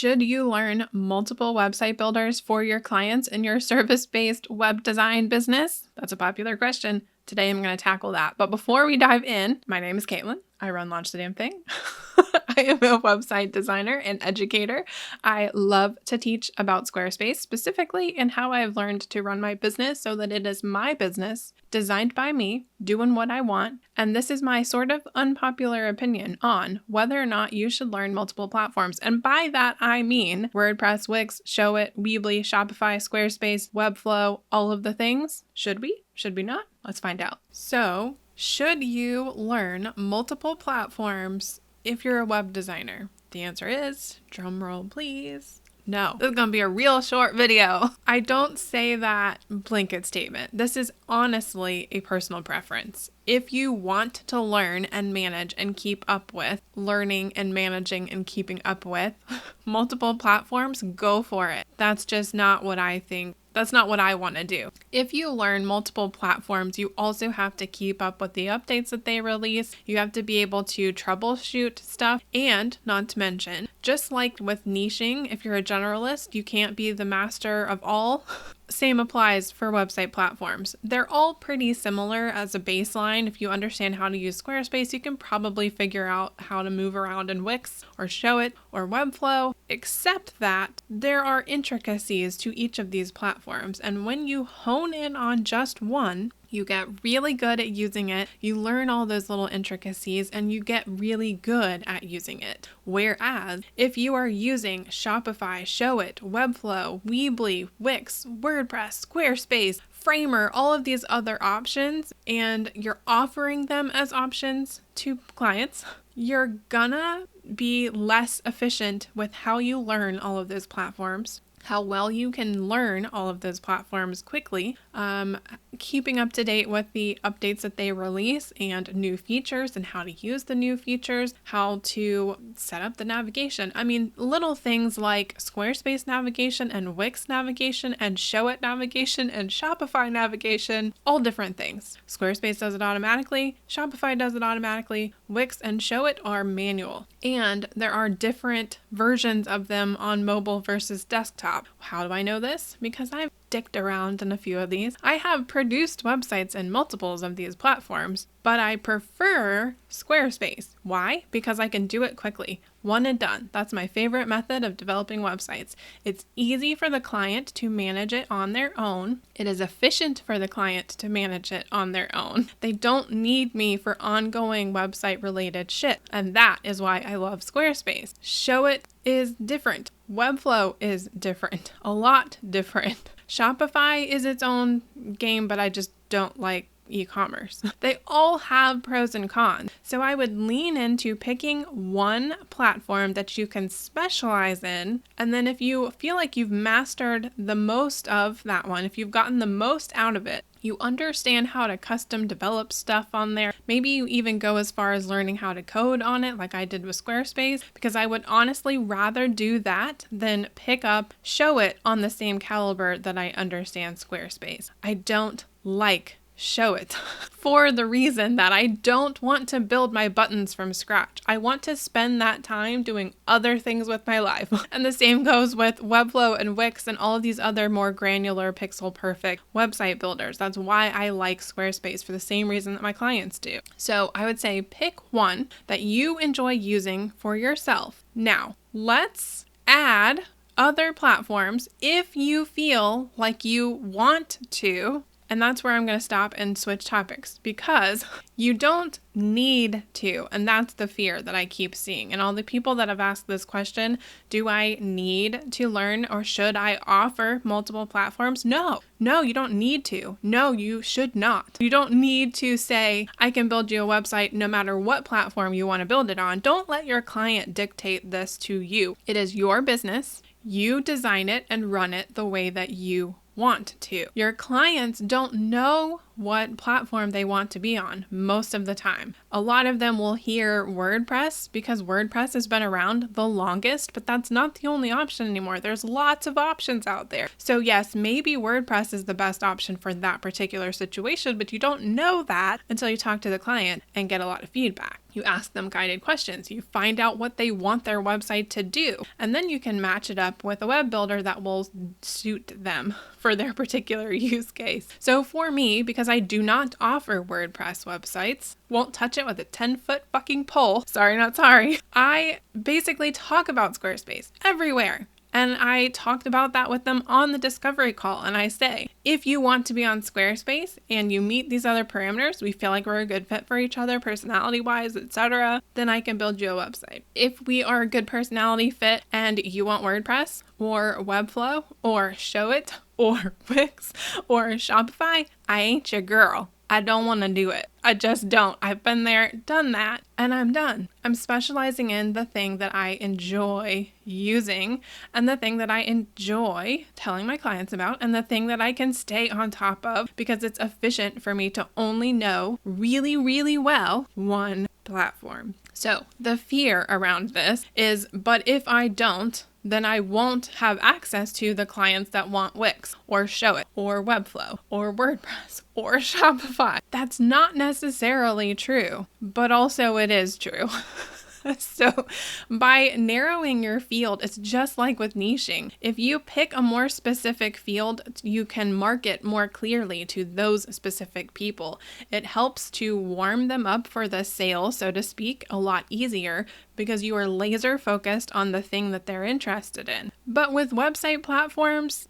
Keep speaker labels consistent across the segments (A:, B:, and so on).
A: Should you learn multiple website builders for your clients in your service-based web design business? That's a popular question. Today I'm going to tackle that. But before we dive in, my name is Caitlin. I run Launch the Damn Thing. I am a website designer and educator. I love to teach about Squarespace, specifically in how I've learned to run my business so that it is my business, designed by me, doing what I want. And this is my sort of unpopular opinion on whether or not you should learn multiple platforms. And by that, I mean WordPress, Wix, Showit, Weebly, Shopify, Squarespace, Webflow, all of the things. Should we? Should we not? Let's find out. So, should you learn multiple platforms if you're a web designer? The answer is, drum roll please, no. This is going to be a real short video. I don't say that blanket statement. This is honestly a personal preference. If you want to learn and manage and keep up with learning and managing and keeping up with multiple platforms, go for it. That's just not what I think. That's not what I want to do. If you learn multiple platforms, you also have to keep up with the updates that they release. You have to be able to troubleshoot stuff. And not to mention, just like with niching, if you're a generalist, you can't be the master of all. Same applies for website platforms. They're all pretty similar as a baseline. If you understand how to use Squarespace, you can probably figure out how to move around in Wix or Showit or Webflow, except that there are intricacies to each of these platforms. And when you hone in on just one, you get really good at using it, you learn all those little intricacies, and you get really good at using it. Whereas, if you are using Shopify, Showit, Webflow, Weebly, Wix, WordPress, Squarespace, Framer, all of these other options, and you're offering them as options to clients, you're gonna be less efficient with how you learn all of those platforms, how well you can learn all of those platforms quickly, keeping up to date with the updates that they release and new features and how to use the new features, how to set up the navigation. I mean, little things like Squarespace navigation and Wix navigation and Showit navigation and Shopify navigation, all different things. Squarespace does it automatically, Shopify does it automatically, Wix and Showit are manual. And there are different versions of them on mobile versus desktop. How do I know this? Because I've dicked around in a few of these. I have produced websites in multiples of these platforms, but I prefer Squarespace. Why? Because I can do it quickly. One and done. That's my favorite method of developing websites. It's easy for the client to manage it on their own. It is efficient for the client to manage it on their own. They don't need me for ongoing website related shit. And that is why I love Squarespace. Showit is different. Webflow is different. A lot different. Shopify is its own game, but I just don't like e-commerce. They all have pros and cons. So I would lean into picking one platform that you can specialize in. And then if you feel like you've mastered the most of that one, if you've gotten the most out of it, you understand how to custom develop stuff on there. Maybe you even go as far as learning how to code on it like I did with Squarespace, because I would honestly rather do that than pick up Showit on the same caliber that I understand Squarespace. I don't like Showit for the reason that I don't want to build my buttons from scratch. I want to spend that time doing other things with my life. And the same goes with Webflow and Wix and all of these other more granular pixel perfect website builders. That's why I like Squarespace, for the same reason that my clients do. So I would say pick one that you enjoy using for yourself. Now, let's add other platforms if you feel like you want to. And that's where I'm going to stop and switch topics, because you don't need to. And that's the fear that I keep seeing. And all the people that have asked this question, do I need to learn or should I offer multiple platforms? No, you don't need to. No, you should not. You don't need to say, I can build you a website no matter what platform you want to build it on. Don't let your client dictate this to you. It is your business. You design it and run it the way that you want to. Your clients don't know what platform they want to be on most of the time. A lot of them will hear WordPress because WordPress has been around the longest, but that's not the only option anymore. There's lots of options out there. So yes, maybe WordPress is the best option for that particular situation, but you don't know that until you talk to the client and get a lot of feedback. You ask them guided questions. You find out what they want their website to do. And then you can match it up with a web builder that will suit them for their particular use case. So for me, because I do not offer WordPress websites, won't touch it with a 10-foot fucking pole. Sorry, not sorry. I basically talk about Squarespace everywhere. And I talked about that with them on the discovery call. And I say, if you want to be on Squarespace and you meet these other parameters, we feel like we're a good fit for each other, personality-wise, etc., then I can build you a website. If we are a good personality fit and you want WordPress or Webflow or Showit or Wix or Shopify, I ain't your girl. I don't want to do it. I just don't. I've been there, done that, and I'm done. I'm specializing in the thing that I enjoy using and the thing that I enjoy telling my clients about and the thing that I can stay on top of because it's efficient for me to only know really, really well one platform. So the fear around this is, but if I don't, then I won't have access to the clients that want Wix or Showit or Webflow or WordPress or Shopify. That's not necessarily true, but also it is true. So by narrowing your field, it's just like with niching. If you pick a more specific field, you can market more clearly to those specific people. It helps to warm them up for the sale, so to speak, a lot easier because you are laser focused on the thing that they're interested in. But with website platforms,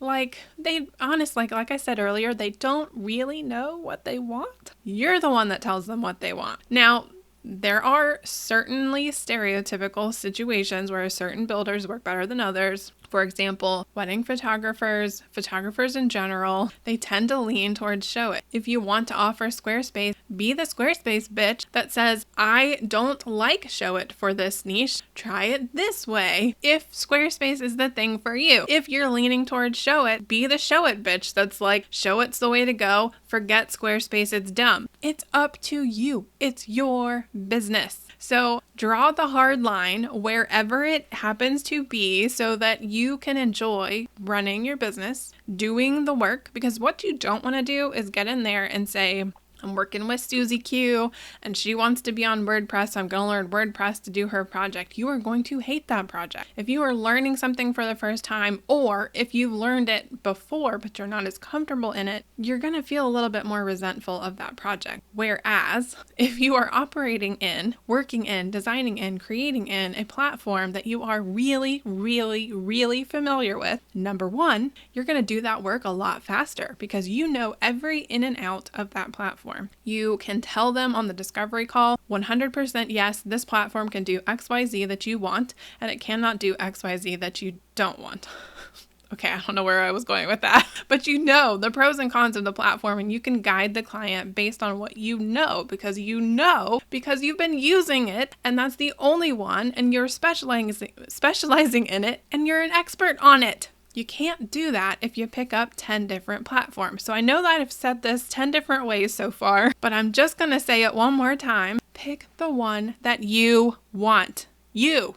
A: like I said earlier, they don't really know what they want. You're the one that tells them what they want. Now, there are certainly stereotypical situations where certain builders work better than others. For example, wedding photographers in general, they tend to lean towards Showit. If you want to offer Squarespace, be the Squarespace bitch that says, I don't like Showit for this niche. Try it this way. If Squarespace is the thing for you. If you're leaning towards Showit, be the Showit bitch that's like, Showit's the way to go. Forget Squarespace, it's dumb. It's up to you. It's your business. So draw the hard line wherever it happens to be so that you can enjoy running your business, doing the work, because what you don't want to do is get in there and say, I'm working with Susie Q and she wants to be on WordPress. So I'm going to learn WordPress to do her project. You are going to hate that project. If you are learning something for the first time, or if you've learned it before, but you're not as comfortable in it, you're going to feel a little bit more resentful of that project. Whereas if you are operating in, working in, designing in, creating in a platform that you are really, really, really familiar with, number one, you're going to do that work a lot faster because you know every in and out of that platform. You can tell them on the discovery call, 100% yes, this platform can do XYZ that you want, and it cannot do XYZ that you don't want. Okay, I don't know where I was going with that, but you know the pros and cons of the platform and you can guide the client based on what you know because you've been using it and that's the only one and you're specializing in it and you're an expert on it. You can't do that if you pick up 10 different platforms. So I know that I've said this 10 different ways so far, but I'm just going to say it one more time. Pick the one that you want. You.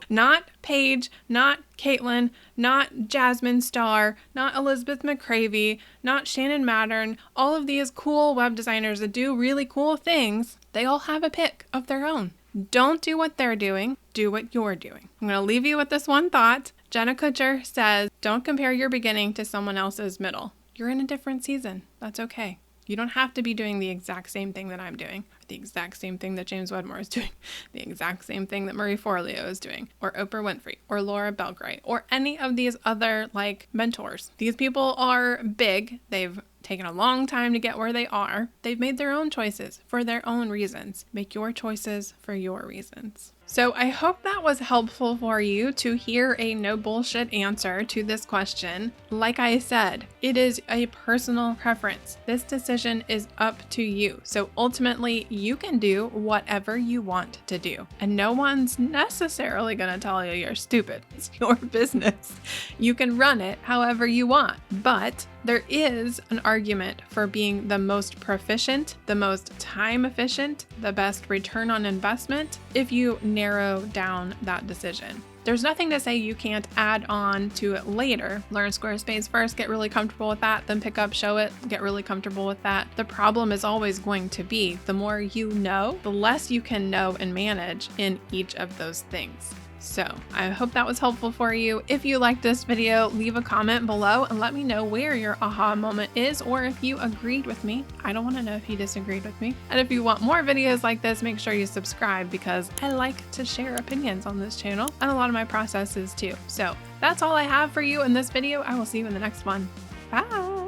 A: Not Paige, not Caitlin, not Jasmine Starr, not Elizabeth McCravey, not Shannon Mattern. All of these cool web designers that do really cool things, they all have a pick of their own. Don't do what they're doing. Do what you're doing. I'm going to leave you with this one thought. Jenna Kutcher says, don't compare your beginning to someone else's middle. You're in a different season. That's okay. You don't have to be doing the exact same thing that I'm doing, the exact same thing that James Wedmore is doing, the exact same thing that Marie Forleo is doing, or Oprah Winfrey, or Laura Belgray, or any of these other mentors. These people are big. They've taken a long time to get where they are. They've made their own choices for their own reasons. Make your choices for your reasons. So I hope that was helpful for you to hear a no bullshit answer to this question. Like I said, it is a personal preference. This decision is up to you. So ultimately, you can do whatever you want to do. And no one's necessarily going to tell you you're stupid. It's your business. You can run it however you want. But There is an argument for being the most proficient, the most time efficient, the best return on investment if you narrow down that decision. There's nothing to say you can't add on to it later. Learn Squarespace first, get really comfortable with that, then pick up Showit, get really comfortable with that. The problem is always going to be the more you know, the less you can know and manage in each of those things. So I hope that was helpful for you. If you liked this video, leave a comment below and let me know where your aha moment is, or if you agreed with me. I don't want to know if you disagreed with me. And if you want more videos like this, make sure you subscribe, because I like to share opinions on this channel and a lot of my processes too. So that's all I have for you in this video. I will see you in the next one. Bye.